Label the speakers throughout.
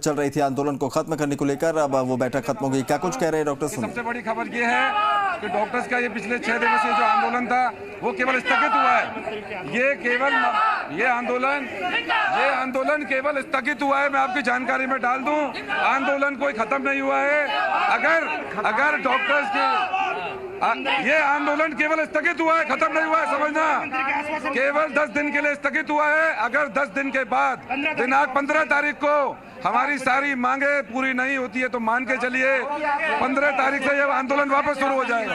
Speaker 1: चल रही थी आंदोलन को खत्म करने को लेकर, अब वो बैठक खत्म हो गई। क्या कुछ कह रहे हैं डॉक्टर?
Speaker 2: सबसे बड़ी खबर ये है कि डॉक्टर्स का ये पिछले 6 दिवसीय जो आंदोलन था वो केवल स्थगित हुआ है। ये आंदोलन केवल स्थगित हुआ है। मैं आपकी जानकारी में डाल दूं, आंदोलन कोई खत्म नहीं हुआ है। अगर डॉक्टर्स के ये आंदोलन केवल स्थगित हुआ है, खत्म नहीं हुआ है, समझना। केवल 10 दिन के लिए स्थगित हुआ है। अगर 10 दिन के बाद दिनांक 15 तारीख को हमारी सारी मांगे पूरी नहीं होती है तो मान के चलिए 15 तारीख से ये आंदोलन वापस शुरू हो जाएगा।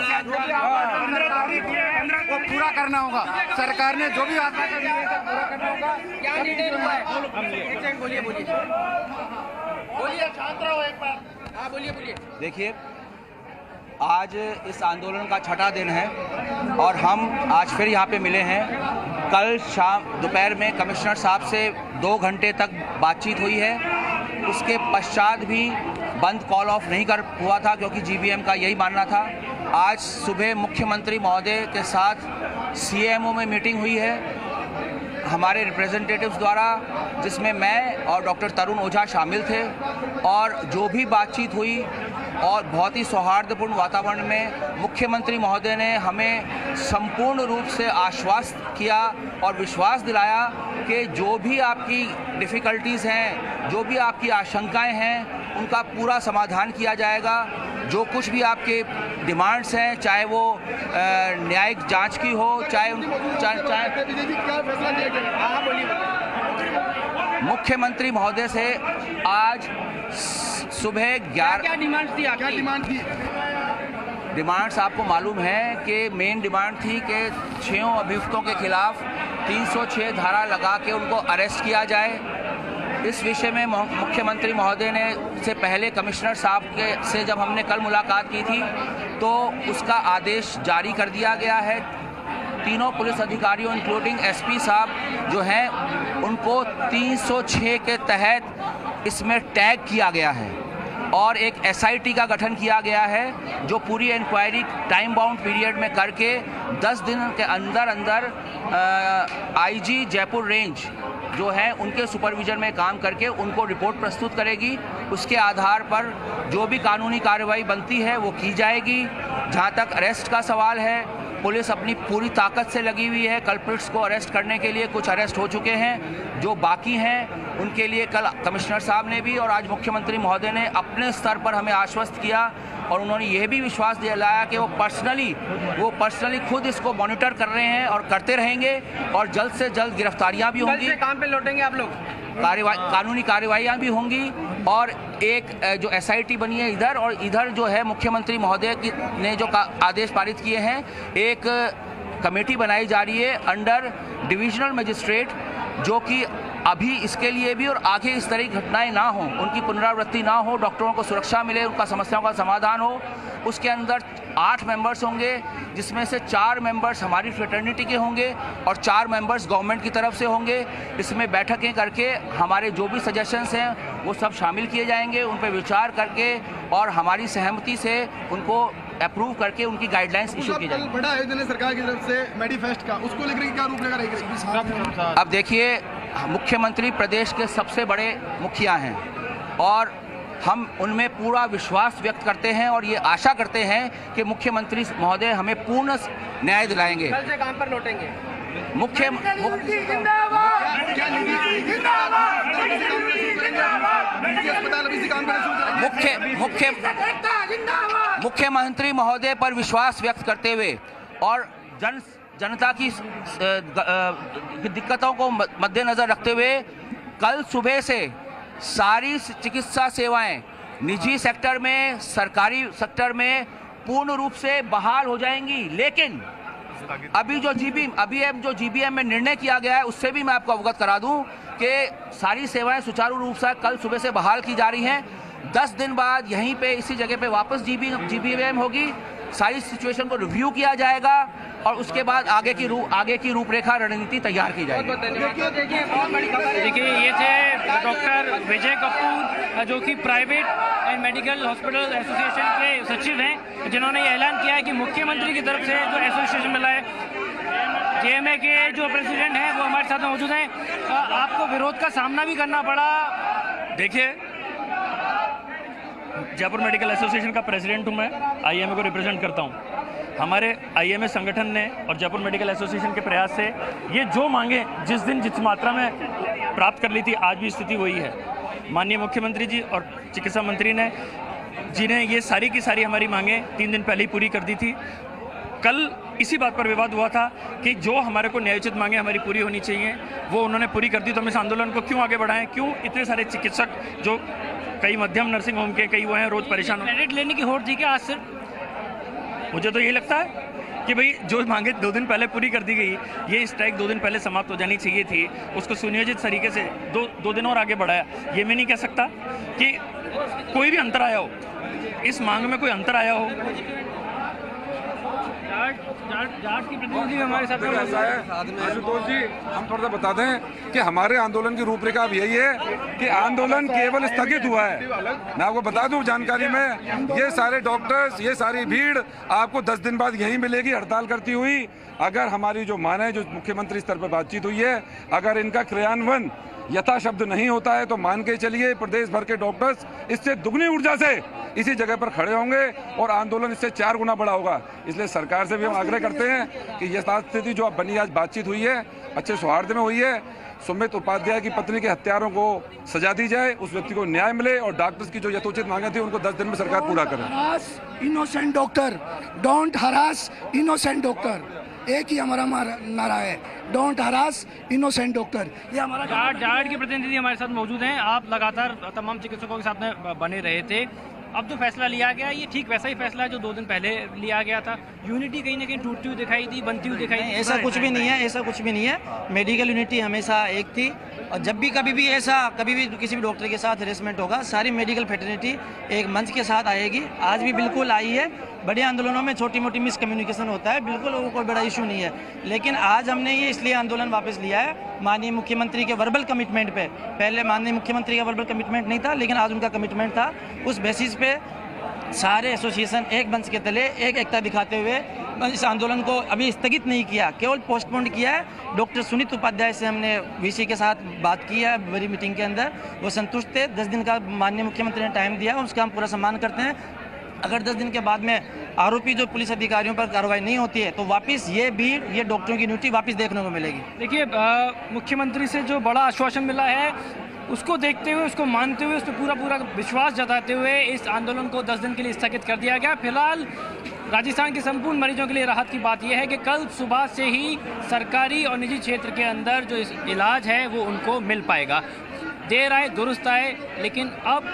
Speaker 3: 15 को पूरा करना होगा। सरकार ने जो भी आश्वासन दिया है पूरा करना होगा। क्या निर्णय हुआ है? बोलिए शांत रहो एक बार। हाँ बोलिए।
Speaker 4: देखिए, आज इस आंदोलन का छठा दिन है और हम आज फिर यहाँ पे मिले हैं। कल शाम दोपहर में कमिश्नर साहब से 2 घंटे तक बातचीत हुई है। उसके पश्चात भी बंद कॉल ऑफ नहीं कर हुआ था क्योंकि जीबीएम का यही मानना था। आज सुबह मुख्यमंत्री महोदय के साथ सीएमओ में मीटिंग हुई है हमारे रिप्रेजेंटेटिव्स द्वारा, जिसमें मैं और डॉक्टर तरुण ओझा शामिल थे। और जो भी बातचीत हुई और बहुत ही सौहार्दपूर्ण वातावरण में मुख्यमंत्री महोदय ने हमें संपूर्ण रूप से आश्वस्त किया और विश्वास दिलाया कि जो भी आपकी डिफ़िकल्टीज़ हैं, जो भी आपकी आशंकाएं हैं, उनका पूरा समाधान किया जाएगा। जो कुछ भी आपके डिमांड्स हैं, चाहे वो न्यायिक जांच की हो, चाहे मुख्यमंत्री महोदय से आज सुबह 11
Speaker 3: क्या डिमांड थी?
Speaker 4: डिमांड्स आपको मालूम है कि मेन डिमांड थी कि 6 अभियुक्तों के खिलाफ 306 धारा लगा के उनको अरेस्ट किया जाए। इस विषय में मुख्यमंत्री महोदय ने से पहले कमिश्नर साहब से जब हमने कल मुलाकात की थी तो उसका आदेश जारी कर दिया गया है। तीनों पुलिस अधिकारियों इंक्लूडिंग एसपी साहब जो हैं उनको 306 के तहत इसमें टैग किया गया है और एक एसआईटी का गठन किया गया है जो पूरी इंक्वायरी टाइम बाउंड पीरियड में करके 10 दिन के अंदर आईजी जयपुर रेंज जो है उनके सुपरविजन में काम करके उनको रिपोर्ट प्रस्तुत करेगी। उसके आधार पर जो भी कानूनी कार्रवाई बनती है वो की जाएगी। जहाँ तक अरेस्ट का सवाल है, पुलिस अपनी पूरी ताकत से लगी हुई है। कल्प्रिट्स को अरेस्ट करने के लिए कुछ अरेस्ट हो चुके हैं, जो बाकी हैं उनके लिए कल कमिश्नर साहब ने भी और आज मुख्यमंत्री महोदय ने अपने स्तर पर हमें आश्वस्त किया और उन्होंने ये भी विश्वास दिलाया कि वो पर्सनली खुद इसको मॉनिटर कर रहे हैं और करते रहेंगे और जल्द से जल्द गिरफ्तारियां भी होंगी।
Speaker 3: काम पे लौटेंगे आप लोग,
Speaker 4: कानूनी कार्रवाइयाँ भी होंगी। और एक जो एसआईटी बनी है इधर और इधर जो है मुख्यमंत्री महोदय ने जो आदेश पारित किए हैं, एक कमेटी बनाई जा रही है अंडर डिविजनल मजिस्ट्रेट, जो कि अभी इसके लिए भी और आगे इस तरह की घटनाएं ना हो, उनकी पुनरावृत्ति ना हो, डॉक्टरों को सुरक्षा मिले, उनका समस्याओं का समाधान हो। उसके अंदर 8 मेंबर्स होंगे, जिसमें से 4 मेंबर्स हमारी फ्रेटर्निटी के होंगे और 4 मेंबर्स गवर्नमेंट की तरफ से होंगे। इसमें बैठकें करके हमारे जो भी सजेशंस हैं वो सब शामिल किए जाएंगे, उन पर विचार करके और हमारी सहमति से उनको अप्रूव करके उनकी गाइडलाइंस इशू की जाएगी।
Speaker 5: बड़ा आयोजन है सरकार की तरफ से मैनिफेस्ट का, उसको लेकर क्या रूपरेखा रहेगी?
Speaker 4: अब देखिए, मुख्यमंत्री प्रदेश के सबसे बड़े मुखिया हैं और हम उनमें पूरा विश्वास व्यक्त करते हैं और ये आशा करते हैं कि मुख्यमंत्री महोदय हमें पूर्ण न्याय दिलाएंगे।
Speaker 3: कल से काम पर लौटेंगे।
Speaker 4: मुख्यमंत्री महोदय पर विश्वास व्यक्त करते हुए और जनता की दिक्कतों को मद्देनजर रखते हुए कल सुबह से सारी चिकित्सा सेवाएं निजी सेक्टर में, सरकारी सेक्टर में पूर्ण रूप से बहाल हो जाएंगी। लेकिन अभी जो जीबीएम में निर्णय किया गया है उससे भी मैं आपको अवगत करा दूं कि सारी सेवाएं सुचारू रूप से कल सुबह से बहाल की जा रही हैं। 10 दिन बाद यहीं पे इसी जगह पे वापस जीबीएम होगी। सारी सिचुएशन को रिव्यू किया जाएगा और उसके बाद आगे की रूपरेखा रणनीति तैयार की जाएगी।
Speaker 6: देखिए, ये थे डॉक्टर विजय कपूर जो कि private and medical hospital association के सचिव हैं, जिन्होंने ये ऐलान किया है कि मुख्यमंत्री की तरफ से जो एसोसिएशन मिला है, जेएमए के जो प्रेसिडेंट हैं वो हमारे साथ मौजूद हैं। आपको विरोध का सामना भी करना पड़ा।
Speaker 2: देखिए,
Speaker 6: जयपुर मेडिकल एसोसिएशन का प्रेसिडेंट हूं मैं, आईएमए को रिप्रेजेंट करता हूं। हमारे आईएमए संगठन ने और जयपुर मेडिकल एसोसिएशन के प्रयास से ये जो मांगे जिस दिन जिस मात्रा में प्राप्त कर ली थी, आज भी स्थिति वही है। माननीय मुख्यमंत्री जी और चिकित्सा मंत्री ने जिन्हें ये सारी की सारी हमारी मांगे 3 दिन पहले ही पूरी कर दी थी। कल इसी बात पर विवाद हुआ था कि जो हमारे को न्यायोचित मांगे हमारी पूरी होनी चाहिए, वो उन्होंने पूरी कर दी। तो हम इस आंदोलन को क्यों आगे बढ़ाएं? क्यों इतने सारे चिकित्सक जो कई मध्यम नर्सिंग होम के, कई वो हैं, रोज परेशान हो। क्रेडिट लेने की होड़ थी क्या आज सिर्फ? मुझे तो यही लगता है कि भाई जो मांगे 2 दिन पहले पूरी कर दी गई, ये स्ट्राइक 2 दिन पहले समाप्त हो जानी चाहिए थी, उसको सुनियोजित तरीके से 2 दिन और आगे बढ़ाया। ये मैं नहीं कह सकता कि कोई भी अंतर आया हो, इस मांग में कोई अंतर आया हो।
Speaker 2: जाट की प्रतिनिधि हमारे साथ ऐसा है आशुतोष जी, हम थोड़ा सा बता दें कि हमारे आंदोलन की रूपरेखा अब यही है कि आंदोलन केवल स्थगित हुआ है। मैं आपको बता दूं जानकारी में, ये सारे डॉक्टर्स, ये सारी भीड़ आपको 10 दिन बाद यहीं मिलेगी हड़ताल करती हुई। अगर हमारी जो माने, जो मुख्यमंत्री स्तर पर बातचीत हुई है, अगर इनका क्रियान्वयन यथाशब्द नहीं होता है तो मान के चलिए प्रदेश भर के डॉक्टर्स इससे दुगनी ऊर्जा से इसी जगह पर खड़े होंगे और आंदोलन इससे 4 गुना बड़ा होगा। इसलिए सरकार से भी हम आग्रह करते हैं कि यह स्थिति जो अब बनी, आज बातचीत हुई है, अच्छे सौहार्द में हुई है, सुमित उपाध्याय की पत्नी के हत्यारों को सजा दी जाए, उस व्यक्ति को न्याय मिले और डॉक्टर्स की जो यथोचित मांगे थी उनको 10 दिन में सरकार पूरा करे।
Speaker 7: Innocent doctor, don't harass innocent doctor, एक ही हमारा नारा है, डोंट हरास इनोसेंट डॉक्टर। ये हमारा
Speaker 6: जाट के प्रतिनिधि हमारे साथ मौजूद हैं। आप लगातार तमाम चिकित्सकों के साथ में बने रहे थे। अब जो फैसला लिया गया, ये ठीक वैसा ही फैसला है जो 2 दिन पहले लिया गया था। यूनिटी कहीं ना कहीं टूटती हुई दिखाई दी, बनती हुई दिखाई दी।
Speaker 8: ऐसा कुछ भी नहीं है, ऐसा कुछ भी नहीं है। मेडिकल यूनिटी हमेशा एक थी और जब भी कभी भी किसी भी डॉक्टर के साथ हेरेसमेंट होगा, सारी मेडिकल फ्रेटर्निटी एक मंच के साथ आएगी। आज भी बिल्कुल आई है। बड़े आंदोलनों में छोटी मोटी मिसकम्युनिकेशन होता है, बिल्कुल वो कोई बड़ा इशू नहीं है। लेकिन आज हमने ये इसलिए आंदोलन वापस लिया है माननीय मुख्यमंत्री के वर्बल कमिटमेंट पे। पहले माननीय मुख्यमंत्री का वर्बल कमिटमेंट नहीं था, लेकिन आज उनका कमिटमेंट था। उस बेसिस पे सारे एसोसिएशन एक मंच के तले एक एकता दिखाते हुए इस आंदोलन को अभी स्थगित नहीं किया, केवल पोस्टपोन किया है। डॉक्टर सुनीत उपाध्याय से हमने वीसी के साथ बात की है बड़ी मीटिंग के अंदर, वो संतुष्ट थे। 10 दिन का माननीय मुख्यमंत्री ने टाइम दिया, उसका हम पूरा सम्मान करते हैं। अगर 10 दिन के बाद में आरोपी जो पुलिस अधिकारियों पर कार्रवाई नहीं होती है तो वापस ये भीड़, ये डॉक्टरों की ड्यूटी वापस देखने को मिलेगी।
Speaker 6: देखिए, मुख्यमंत्री से जो बड़ा आश्वासन मिला है, उसको देखते हुए, उसको मानते हुए, उस पर पूरा विश्वास जताते हुए इस आंदोलन को 10 दिन के लिए स्थगित कर दिया गया। फिलहाल राजस्थान के संपूर्ण मरीजों के लिए राहत की बात यह है कि कल सुबह से ही सरकारी और निजी क्षेत्र के अंदर जो इलाज है वो उनको मिल पाएगा। देर आए दुरुस्त आए, लेकिन अब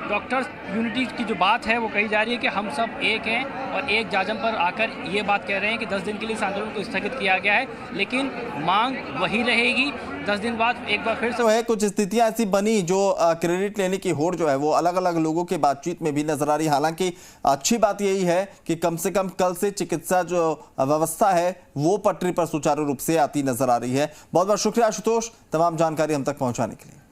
Speaker 6: डॉक्टर्स यूनिटी की जो बात है वो कही जा रही है कि हम सब एक हैं और एक जाजम पर आकर ये बात कह रहे हैं कि 10 दिन के लिए इस आंदोलन को स्थगित किया गया है, लेकिन मांग वही रहेगी। 10 दिन बाद एक बार फिर से
Speaker 1: तो है कुछ स्थितियां ऐसी बनी जो क्रेडिट लेने की होड़ जो है वो अलग अलग लोगों के बातचीत में भी नजर आ रही। हालांकि अच्छी बात यही है कि कम से कम कल से चिकित्सा जो व्यवस्था है वो पटरी पर सुचारू रूप से आती नजर आ रही है। बहुत बहुत शुक्रिया आशुतोष, तमाम जानकारी हम तक पहुंचाने के लिए।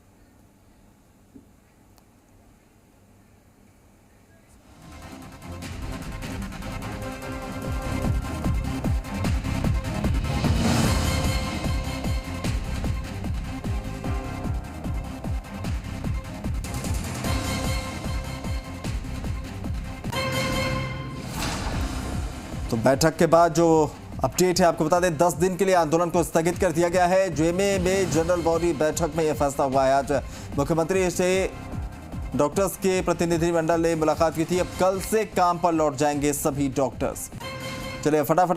Speaker 1: तो बैठक के बाद जो अपडेट है आपको बता दें, 10 दिन के लिए आंदोलन को स्थगित कर दिया गया है। जेएमए में जनरल बॉडी बैठक में यह फैसला हुआ है। आज मुख्यमंत्री से डॉक्टर्स के प्रतिनिधिमंडल ने मुलाकात की थी। अब कल से काम पर लौट जाएंगे सभी डॉक्टर्स। चलिए फटाफट